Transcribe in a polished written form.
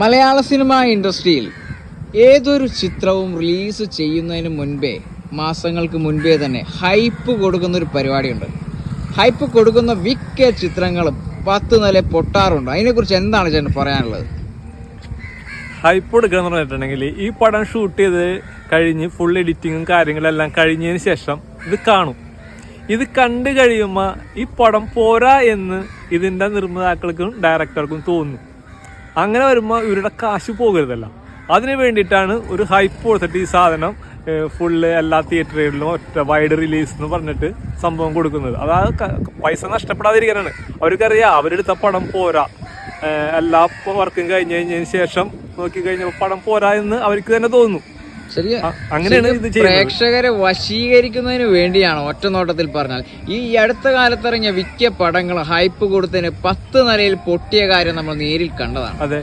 മലയാള cinema ഇൻഡസ്ട്രിയിൽ ഏതൊരു ചിത്രവും റിലീസ് ചെയ്യുന്നതിന് മുൻപേ, മാസങ്ങൾക്ക് മുൻപേ തന്നെ ഹൈപ്പ് കൊടുക്കുന്നൊരു പരിപാടിയുണ്ട്. ഹൈപ്പ് കൊടുക്കുന്ന മിക്ക ചിത്രങ്ങളും 10 നില പൊട്ടാറുണ്ട്. അതിനെക്കുറിച്ച് എന്താണ് ചേട്ടൻ പറയാനുള്ളത്? ഹൈപ്പ് കൊടുക്കുക എന്ന് പറഞ്ഞിട്ടുണ്ടെങ്കിൽ, ഈ പടം ഷൂട്ട് ചെയ്ത് കഴിഞ്ഞ് ഫുൾ എഡിറ്റിങ്ങും കാര്യങ്ങളെല്ലാം കഴിഞ്ഞതിന് ശേഷം ഇത് കാണും. ഇത് കണ്ടു കഴിയുമ്പോൾ ഈ പടം പോരാ എന്ന് ഇതിൻ്റെ നിർമ്മാതാക്കൾക്കും ഡയറക്ടർക്കും തോന്നും. അങ്ങനെ വരുമ്പോൾ ഇവരുടെ കാശ് പോകരുതല്ല. അതിന് വേണ്ടിയിട്ടാണ് ഒരു ഹൈപ്പ് കൊടുത്തിട്ട് ഈ സാധനം ഫുള്ള് എല്ലാ തിയേറ്ററുകളിലും ഒറ്റ വൈഡ് റിലീസ് എന്ന് പറഞ്ഞിട്ട് സംഭവം കൊടുക്കുന്നത്. അതായത് പൈസ നഷ്ടപ്പെടാതിരിക്കാനാണ്. അവർക്കറിയാം അവരെടുത്ത പടം പോരാ, എല്ലാ വർക്കും കഴിഞ്ഞതിന് ശേഷം നോക്കി കഴിഞ്ഞപ്പോൾ പടം പോരാ എന്ന് അവർക്ക് തന്നെ തോന്നുന്നു. ശരിയാ, അങ്ങനെയാണ് ഇത് ചെയ്യുന്നത്. പ്രേക്ഷകരെ വശീകരിക്കുന്നതിന് വേണ്ടിയാണ്. ഒറ്റ നോട്ടത്തിൽ പറഞ്ഞാൽ ഈ അടുത്ത കാലത്തിറങ്ങിയ മിക്ക പടങ്ങൾ ഹൈപ്പ് കൊടുത്തതിന് 10 നിലയിൽ പൊട്ടിയ കാര്യം നമ്മൾ നേരിൽ കണ്ടതാണ്. അതെ.